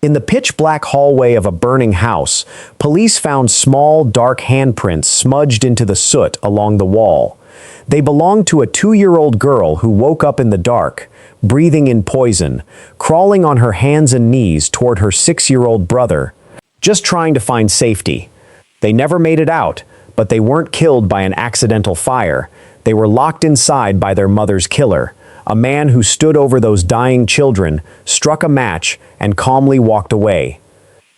In the pitch-black hallway of a burning house, police found small, dark handprints smudged into the soot along the wall. They belonged to a 2-year-old girl who woke up in the dark, breathing in poison, crawling on her hands and knees toward her 6-year-old brother, just trying to find safety. They never made it out, but they weren't killed by an accidental fire. They were locked inside by their mother's killer, a man who stood over those dying children, struck a match, and calmly walked away.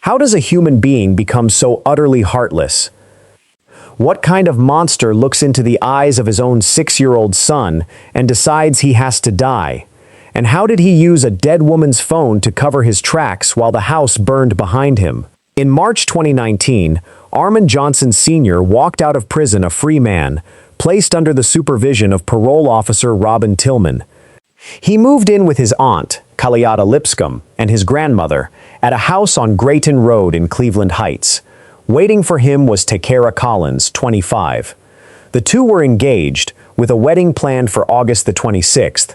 How does a human being become so utterly heartless? What kind of monster looks into the eyes of his own 6-year-old son and decides he has to die? And how did he use a dead woman's phone to cover his tracks while the house burned behind him? In March 2019, Armond Johnson Sr. walked out of prison a free man, placed under the supervision of parole officer Robin Tillman. He moved in with his aunt, Kaliata Lipscomb, and his grandmother at a house on Grayton Road in Cleveland Heights. Waiting for him was Takeyra Collins, 25. The two were engaged, with a wedding planned for August the 26th.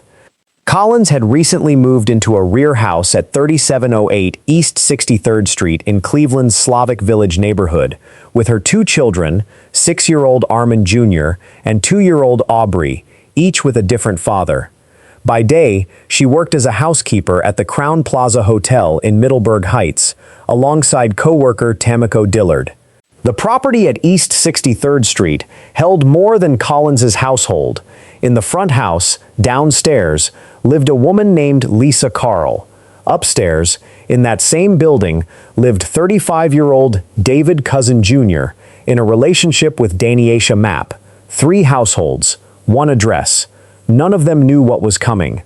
Collins had recently moved into a rear house at 3708 East 63rd Street in Cleveland's Slavic Village neighborhood, with her 2 children, 6-year-old Armond Jr. and 2-year-old Aubree, each with a different father. By day, she worked as a housekeeper at the Crowne Plaza Hotel in Middleburg Heights, alongside co-worker Tamiko Dillard. The property at East 63rd Street held more than Collins's household. In the front house, downstairs, lived a woman named Lisa Carl. Upstairs, in that same building, lived 35-year-old David Cousin Jr. in a relationship with Daniesha Mapp. 3 households, 1 address. None of them knew what was coming.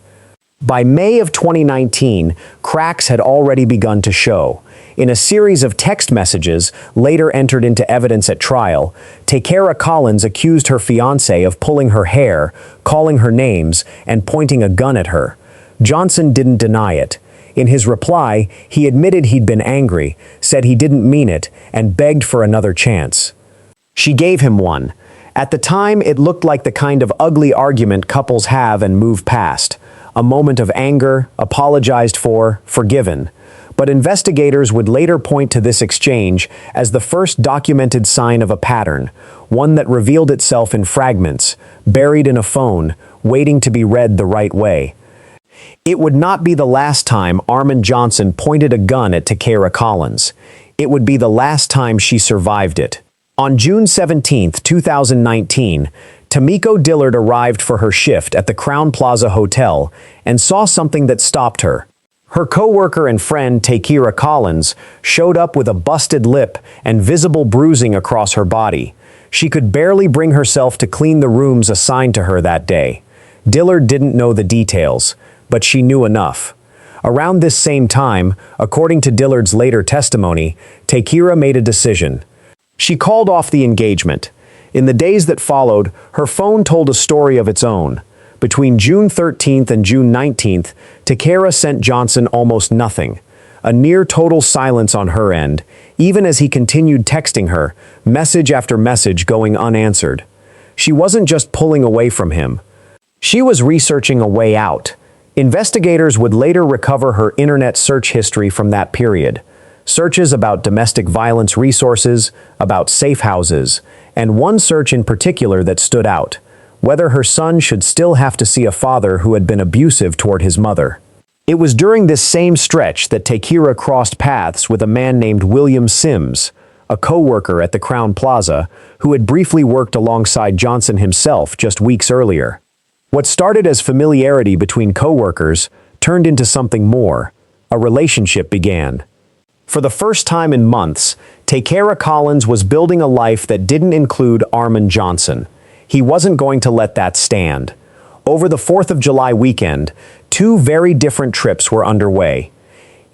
By May of 2019, cracks had already begun to show. In a series of text messages, later entered into evidence at trial, Takeyra Collins accused her fiancé of pulling her hair, calling her names, and pointing a gun at her. Johnson didn't deny it. In his reply, he admitted he'd been angry, said he didn't mean it, and begged for another chance. She gave him one. At the time, it looked like the kind of ugly argument couples have and move past. A moment of anger, apologized for, forgiven. But investigators would later point to this exchange as the first documented sign of a pattern, one that revealed itself in fragments, buried in a phone, waiting to be read the right way. It would not be the last time Armond Johnson pointed a gun at Takeyra Collins. It would be the last time she survived it. On June 17, 2019, Tamiko Dillard arrived for her shift at the Crowne Plaza Hotel and saw something that stopped her. Her co-worker and friend Takeyra Collins showed up with a busted lip and visible bruising across her body. She could barely bring herself to clean the rooms assigned to her that day. Dillard didn't know the details, but she knew enough. Around this same time, according to Dillard's later testimony, Takeyra made a decision. She called off the engagement. In the days that followed, her phone told a story of its own. Between June 13th and June 19th, Takeyra sent Johnson almost nothing. A near total silence on her end, even as he continued texting her, message after message going unanswered. She wasn't just pulling away from him. She was researching a way out. Investigators would later recover her internet search history from that period. Searches about domestic violence resources, about safe houses, and one search in particular that stood out: whether her son should still have to see a father who had been abusive toward his mother. It was during this same stretch that Takeyra crossed paths with a man named William Sims, a co-worker at the Crowne Plaza, who had briefly worked alongside Johnson himself just weeks earlier. What started as familiarity between co-workers turned into something more. A relationship began. For the first time in months, Takeyra Collins was building a life that didn't include Armond Johnson. He wasn't going to let that stand. Over the 4th of July weekend, 2 very different trips were underway.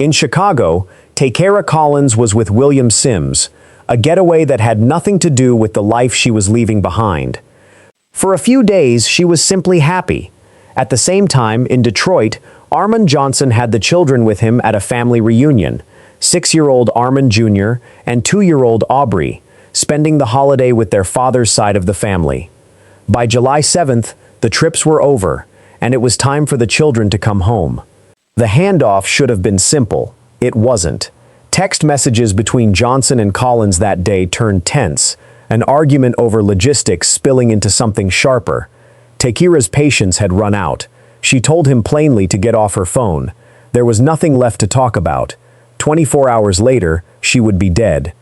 In Chicago, Takeyra Collins was with William Sims, a getaway that had nothing to do with the life she was leaving behind. For a few days, she was simply happy. At the same time, in Detroit, Armond Johnson had the children with him at a family reunion. 6-year-old Armond Jr. and 2-year-old Aubree, spending the holiday with their father's side of the family. By July 7th, the trips were over, and it was time for the children to come home. The handoff should have been simple: It wasn't. Text messages between Johnson and Collins that day turned tense, an argument over logistics spilling into something sharper. Takeyra's patience had run out. She told him plainly to get off her phone. There was nothing left to talk about. 24 hours later, she would be dead.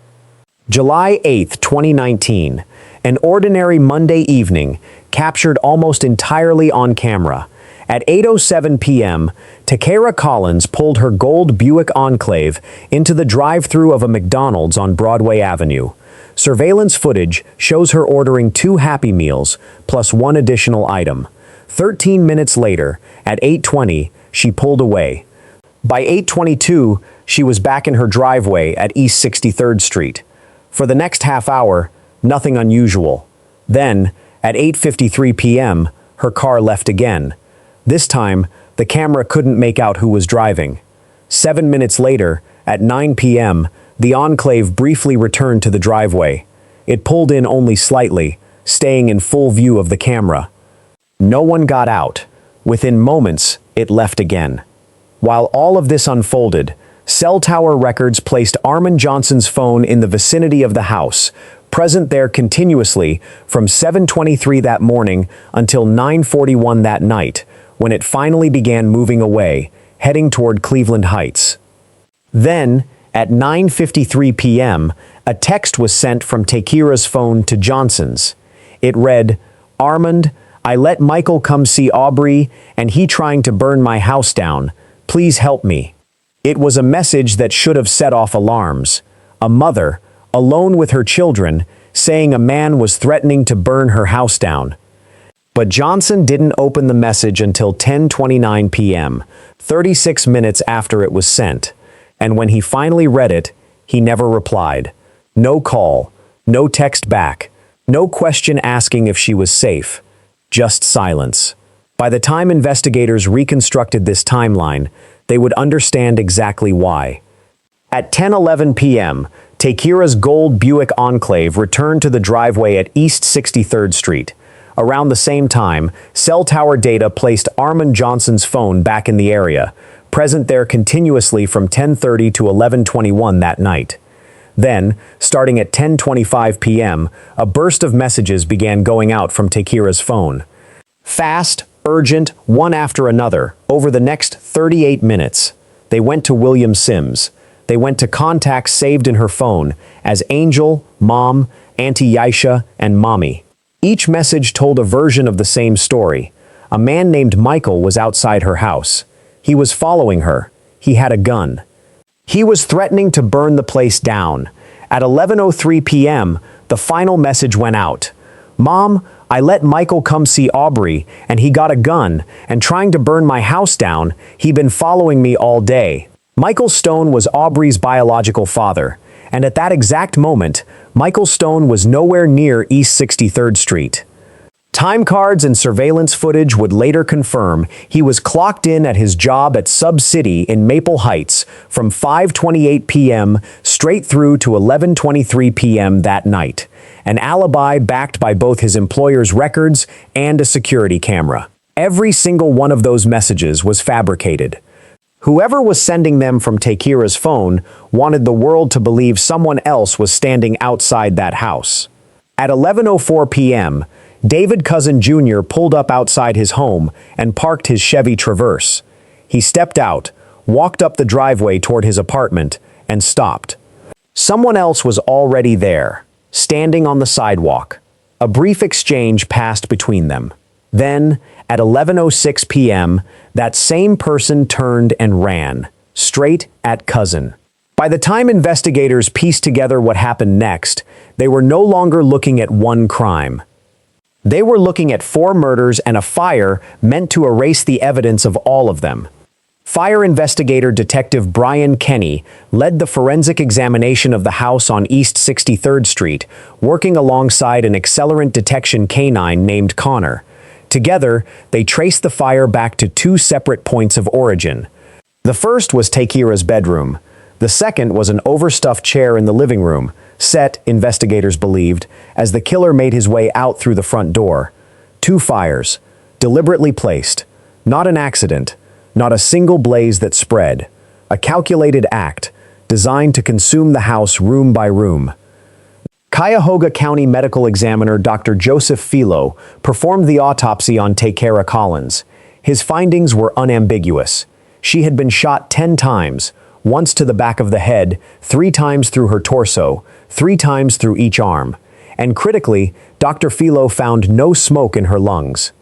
July 8, 2019. An ordinary Monday evening, captured almost entirely on camera. At 8:07 p.m., Takeyra Collins pulled her gold Buick Enclave into the drive-thru of a McDonald's on Broadway Avenue. Surveillance footage shows her ordering 2 Happy Meals, plus 1 additional item. 13 minutes later, at 8:20, she pulled away. By 8:22, she was back in her driveway at East 63rd Street. For the next half hour, nothing unusual. Then, at 8:53 p.m., her car left again. This time, the camera couldn't make out who was driving. 7 minutes later, at 9 p.m., the Enclave briefly returned to the driveway. It pulled in only slightly, staying in full view of the camera. No one got out. Within moments, it left again. While all of this unfolded, cell tower records placed Armond Johnson's phone in the vicinity of the house, present there continuously from 7:23 that morning until 9:41 that night, when it finally began moving away, heading toward Cleveland Heights. Then, at 9:53 p.m., a text was sent from Takeyra's phone to Johnson's. It read, "Armond, I let Michael come see Aubree, and he trying to burn my house down. Please help me." It was a message that should have set off alarms. A mother, alone with her children, saying a man was threatening to burn her house down. But Johnson didn't open the message until 10:29 p.m., 36 minutes after it was sent. And when he finally read it, he never replied. No call, no text back, no question asking if she was safe. Just silence. By the time investigators reconstructed this timeline, they would understand exactly why. At 10:11 p.m., Takeyra's gold Buick Enclave returned to the driveway at East 63rd Street. Around the same time, cell tower data placed Armond Johnson's phone back in the area, present there continuously from 10:30 to 11:21 that night. Then, starting at 10:25 p.m., a burst of messages began going out from Takeyra's phone. Fast, urgent, one after another, over the next 38 minutes. They went to William Sims. They went to contacts saved in her phone as Angel, Mom, Auntie Yaisha, and Mommy. Each message told a version of the same story. A man named Michael was outside her house. He was following her. He had a gun. He was threatening to burn the place down. At 11:03 p.m., the final message went out. "Mom, I let Michael come see Aubree, and he got a gun, and trying to burn my house down. He'd been following me all day." Michael Stone was Aubree's biological father, and at that exact moment, Michael Stone was nowhere near East 63rd Street. Time cards and surveillance footage would later confirm he was clocked in at his job at Sub City in Maple Heights from 5:28 p.m. straight through to 11:23 p.m. that night, an alibi backed by both his employer's records and a security camera. Every single one of those messages was fabricated. Whoever was sending them from Takeyra's phone wanted the world to believe someone else was standing outside that house. At 11:04 p.m., David Cousin Jr. pulled up outside his home and parked his Chevy Traverse. He stepped out, walked up the driveway toward his apartment, and stopped. Someone else was already there, standing on the sidewalk. A brief exchange passed between them. Then, at 11:06 p.m., that same person turned and ran, straight at Cousin. By the time investigators pieced together what happened next, they were no longer looking at one crime. They were looking at 4 murders and a fire meant to erase the evidence of all of them. Fire investigator Detective Brian Kenny led the forensic examination of the house on East 63rd Street, working alongside an accelerant detection canine named Connor. Together, they traced the fire back to 2 separate points of origin. The first was Takeyra's bedroom. The second was an overstuffed chair in the living room, set, investigators believed, as the killer made his way out through the front door. 2 fires, deliberately placed. Not an accident, not a single blaze that spread. a calculated act designed to consume the house room by room. Cuyahoga County Medical Examiner Dr. Joseph Philo performed the autopsy on Takeyra Collins. His findings were unambiguous. She had been shot 10 times, once to the back of the head, 3 times through her torso, 3 times through each arm. And critically, Dr. Philo found no smoke in her lungs.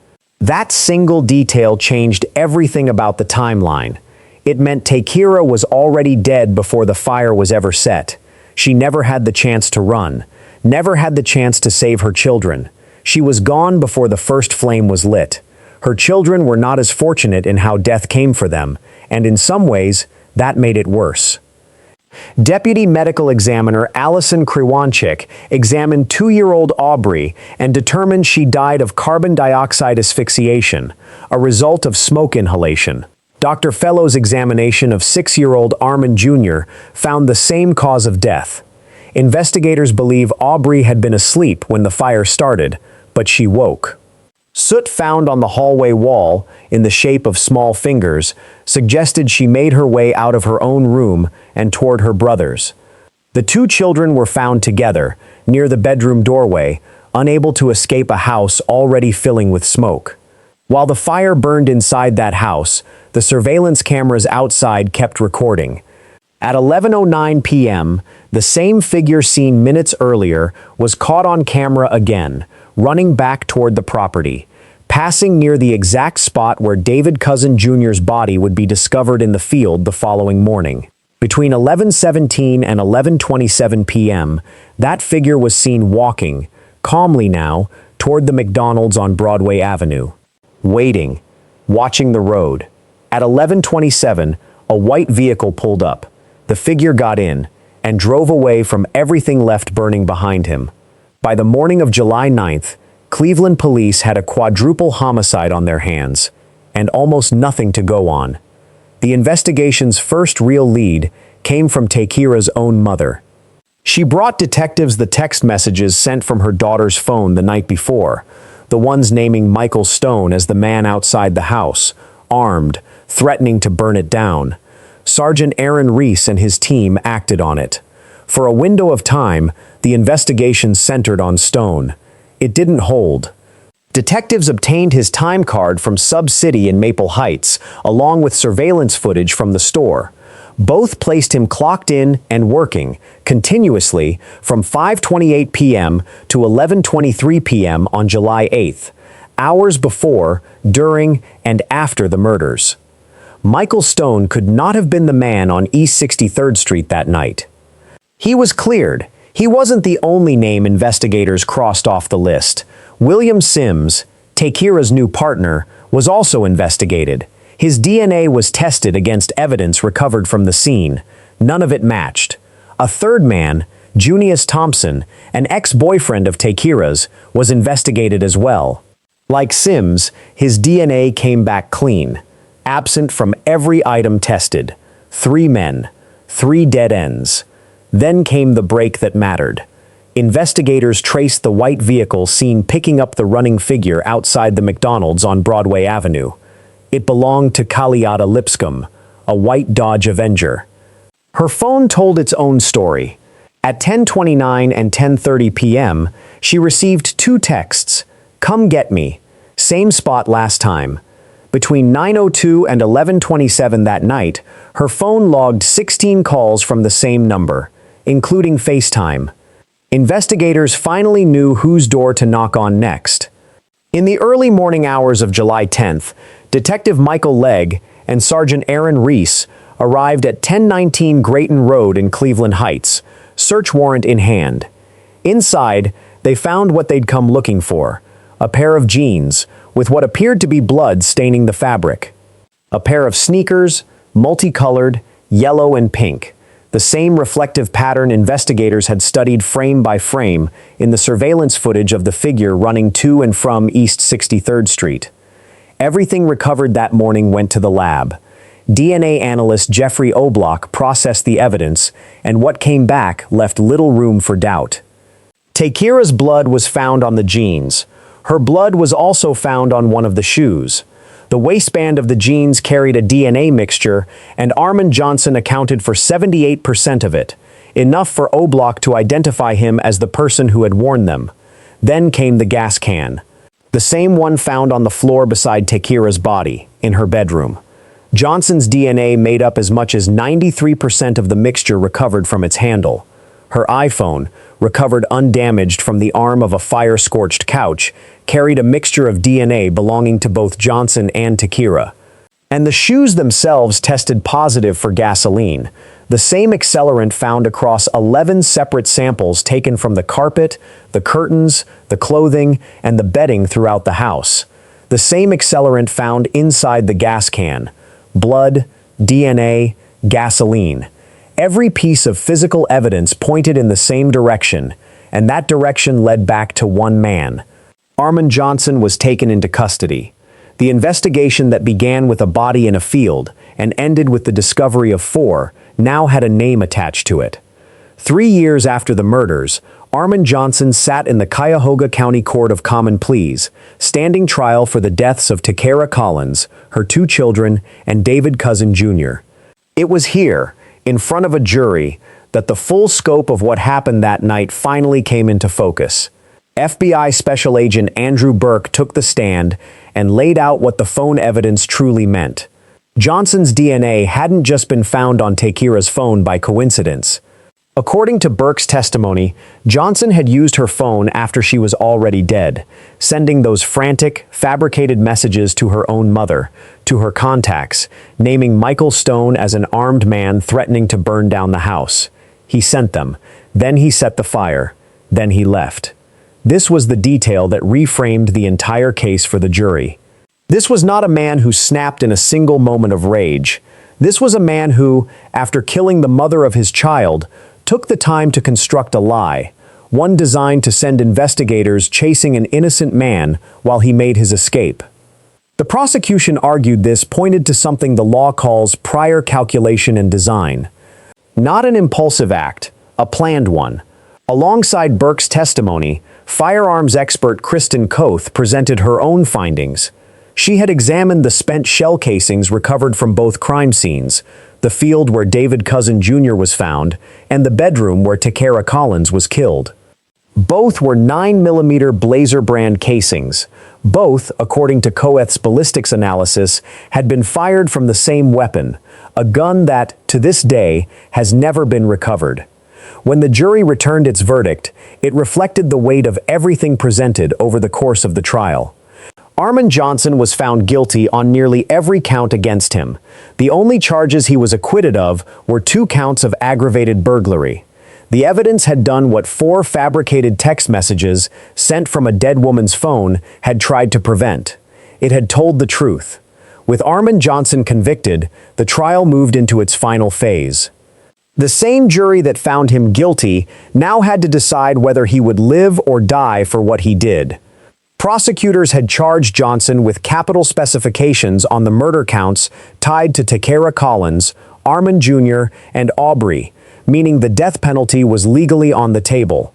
That single detail changed everything about the timeline. It meant Takeyra was already dead before the fire was ever set. She never had the chance to run, never had the chance to save her children. She was gone before the first flame was lit. Her children were not as fortunate in how death came for them, and in some ways, that made it worse. Deputy Medical Examiner Allison Krewanchik examined 2-year-old Aubree and determined she died of carbon dioxide asphyxiation, a result of smoke inhalation. Dr. Fellow's examination of 6-year-old Armond Jr. found the same cause of death. Investigators believe Aubree had been asleep when the fire started, but she woke. Soot found on the hallway wall, in the shape of small fingers, suggested she made her way out of her own room and toward her brother's. The 2 children were found together, near the bedroom doorway, unable to escape a house already filling with smoke. While the fire burned inside that house, the surveillance cameras outside kept recording. At 11:09 p.m., the same figure seen minutes earlier was caught on camera again, running back toward the property, passing near the exact spot where David Cousin Jr.'s body would be discovered in the field the following morning. Between 11:17 and 11:27 p.m., that figure was seen walking, calmly now, toward the McDonald's on Broadway Avenue. Waiting, watching the road. At 11:27, a white vehicle pulled up. The figure got in and drove away from everything left burning behind him. By the morning of July 9th, Cleveland police had a quadruple homicide on their hands, and almost nothing to go on. The investigation's first real lead came from Takeyra's own mother. She brought detectives the text messages sent from her daughter's phone the night before, the ones naming Michael Stone as the man outside the house, armed, threatening to burn it down. Sergeant Aaron Reese and his team acted on it. For a window of time, the investigation centered on Stone. It didn't hold. Detectives obtained his time card from Sub City in Maple Heights, along with surveillance footage from the store. Both placed him clocked in and working, continuously, from 5:28 p.m. to 11:23 p.m. on July 8th, hours before, during, and after the murders. Michael Stone could not have been the man on East 63rd Street that night. He was cleared. He wasn't the only name investigators crossed off the list. William Sims, Takeyra's new partner, was also investigated. His DNA was tested against evidence recovered from the scene. None of it matched. A third man, Junius Thompson, an ex-boyfriend of Takeyra's, was investigated as well. Like Sims, his DNA came back clean, absent from every item tested. 3 men, 3 dead ends. Then came the break that mattered. Investigators traced the white vehicle seen picking up the running figure outside the McDonald's on Broadway Avenue. It belonged to Kaliata Lipscomb, a white Dodge Avenger. Her phone told its own story. At 10:29 and 10:30 p.m., she received 2 texts. "Come get me." Same spot last time. Between 9:02 and 11:27 that night, her phone logged 16 calls from the same number, including FaceTime. Investigators finally knew whose door to knock on next. In the early morning hours of July 10th, Detective Michael Legg and Sergeant Aaron Reese arrived at 1019 Grayton Road in Cleveland Heights, search warrant in hand. Inside, they found what they'd come looking for: a pair of jeans with what appeared to be blood staining the fabric. A pair of sneakers, multicolored, yellow and pink, the same reflective pattern investigators had studied frame by frame in the surveillance footage of the figure running to and from East 63rd Street. Everything recovered that morning went to the lab. DNA analyst Jeffrey Oblock processed the evidence, and what came back left little room for doubt. Takeyra's blood was found on the jeans. Her blood was also found on one of the shoes. The waistband of the jeans carried a DNA mixture, and Armond Johnson accounted for 78% of it, enough for O-Block to identify him as the person who had worn them. Then came the gas can, the same one found on the floor beside Takeyra's body, in her bedroom. Johnson's DNA made up as much as 93% of the mixture recovered from its handle. Her iPhone, recovered undamaged from the arm of a fire-scorched couch, carried a mixture of DNA belonging to both Johnson and Takeyra. And the shoes themselves tested positive for gasoline, the same accelerant found across 11 separate samples taken from the carpet, the curtains, the clothing, and the bedding throughout the house. The same accelerant found inside the gas can. Blood, DNA, gasoline. Every piece of physical evidence pointed in the same direction, and that direction led back to one man. Armond Johnson was taken into custody. The investigation that began with a body in a field and ended with the discovery of 4 now had a name attached to it. 3 years after the murders, Armond Johnson sat in the Cuyahoga County Court of Common Pleas, standing trial for the deaths of Takeyra Collins, her 2 children, and David Johnson Jr. It was here, in front of a jury, that the full scope of what happened that night finally came into focus. FBI Special Agent Andrew Burke took the stand and laid out what the phone evidence truly meant. Johnson's DNA hadn't just been found on Takeyra's phone by coincidence. According to Burke's testimony, Johnson had used her phone after she was already dead, sending those frantic, fabricated messages to her own mother, to her contacts, naming Michael Stone as an armed man threatening to burn down the house. He sent them, then he set the fire, then he left. This was the detail that reframed the entire case for the jury. This was not a man who snapped in a single moment of rage. This was a man who, after killing the mother of his child, took the time to construct a lie, one designed to send investigators chasing an innocent man while he made his escape. The prosecution argued this pointed to something the law calls prior calculation and design. Not an impulsive act, a planned one. Alongside Burke's testimony, firearms expert Kristen Koth presented her own findings. She had examined the spent shell casings recovered from both crime scenes, the field where David Johnson Jr. was found, and the bedroom where Takeyra Collins was killed. Both were 9mm Blazer brand casings. Both, according to Koeth's ballistics analysis, had been fired from the same weapon, a gun that, to this day, has never been recovered. When the jury returned its verdict, it reflected the weight of everything presented over the course of the trial. Armond Johnson was found guilty on nearly every count against him. The only charges he was acquitted of were 2 counts of aggravated burglary. The evidence had done what 4 fabricated text messages sent from a dead woman's phone had tried to prevent. It had told the truth. With Armond Johnson convicted, the trial moved into its final phase. The same jury that found him guilty now had to decide whether he would live or die for what he did. Prosecutors had charged Johnson with capital specifications on the murder counts tied to Takeyra Collins, Armond Jr., and Aubree, meaning the death penalty was legally on the table.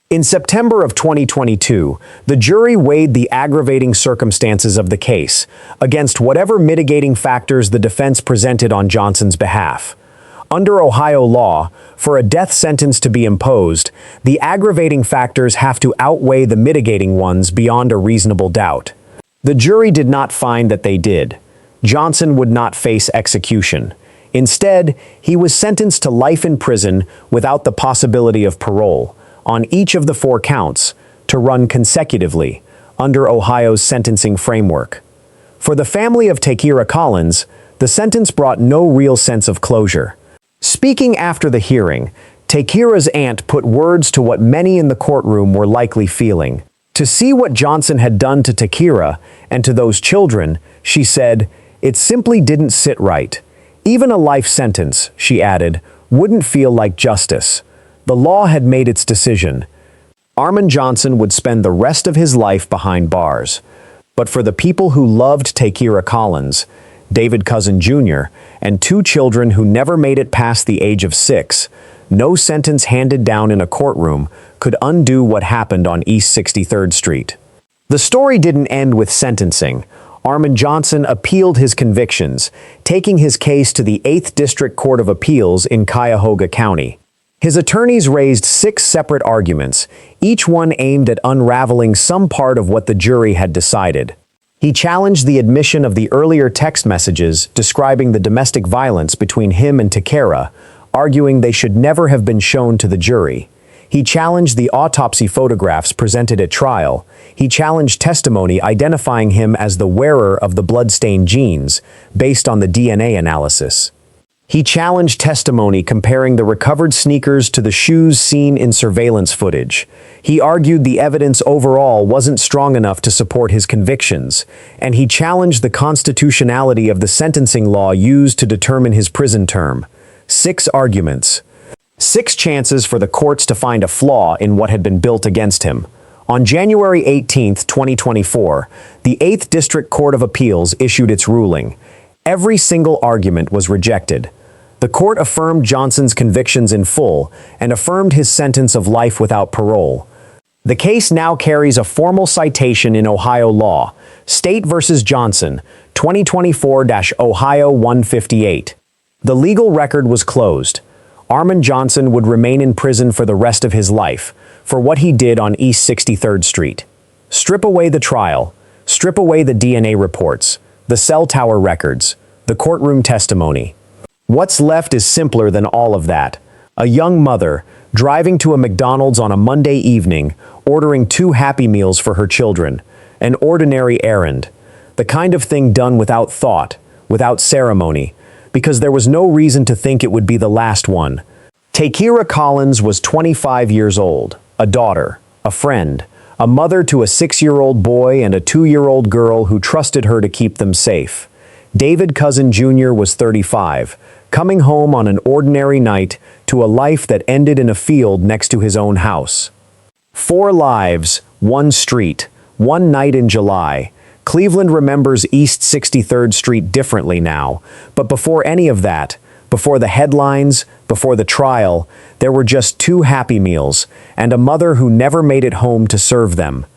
In September of 2022, the jury weighed the aggravating circumstances of the case against whatever mitigating factors the defense presented on Johnson's behalf. Under Ohio law, for a death sentence to be imposed, the aggravating factors have to outweigh the mitigating ones beyond a reasonable doubt. The jury did not find that they did. Johnson would not face execution. Instead, he was sentenced to life in prison without the possibility of parole, on each of the 4 counts, to run consecutively, under Ohio's sentencing framework. For the family of Takeyra Collins, the sentence brought no real sense of closure. Speaking after the hearing, Takeyra's aunt put words to what many in the courtroom were likely feeling. To see what Johnson had done to Takeyra and to those children, she said, it simply didn't sit right. Even a life sentence, she added, wouldn't feel like justice. The law had made its decision. Armond Johnson would spend the rest of his life behind bars. But for the people who loved Takeyra Collins, David Johnson Jr., and 2 children who never made it past the age of 6, no sentence handed down in a courtroom could undo what happened on East 63rd Street. The story didn't end with sentencing. Armond Johnson appealed his convictions, taking his case to the 8th District Court of Appeals in Cuyahoga County. His attorneys raised 6 separate arguments, each one aimed at unraveling some part of what the jury had decided. He challenged the admission of the earlier text messages describing the domestic violence between him and Takeyra, arguing they should never have been shown to the jury. He challenged the autopsy photographs presented at trial. He challenged testimony identifying him as the wearer of the blood-stained jeans, based on the DNA analysis. He challenged testimony comparing the recovered sneakers to the shoes seen in surveillance footage. He argued the evidence overall wasn't strong enough to support his convictions, and he challenged the constitutionality of the sentencing law used to determine his prison term. 6 arguments. 6 chances for the courts to find a flaw in what had been built against him. On January 18, 2024, the 8th District Court of Appeals issued its ruling. Every single argument was rejected. The court affirmed Johnson's convictions in full and affirmed his sentence of life without parole. The case now carries a formal citation in Ohio law, State v. Johnson, 2024-Ohio 158. The legal record was closed. Armond Johnson would remain in prison for the rest of his life for what he did on East 63rd Street. Strip away the trial, strip away the DNA reports, the cell tower records, the courtroom testimony. What's left is simpler than all of that. A young mother, driving to a McDonald's on a Monday evening, ordering 2 Happy Meals for her children. An ordinary errand. The kind of thing done without thought, without ceremony, because there was no reason to think it would be the last one. Takeyra Collins was 25 years old, a daughter, a friend, a mother to a 6-year-old boy and a 2-year-old girl who trusted her to keep them safe. David Cousin Jr. was 35, coming home on an ordinary night to a life that ended in a field next to his own house. 4 lives, 1 street, 1 night in July. Cleveland remembers East 63rd Street differently now, but before any of that, before the headlines, before the trial, there were just 2 Happy Meals and a mother who never made it home to serve them.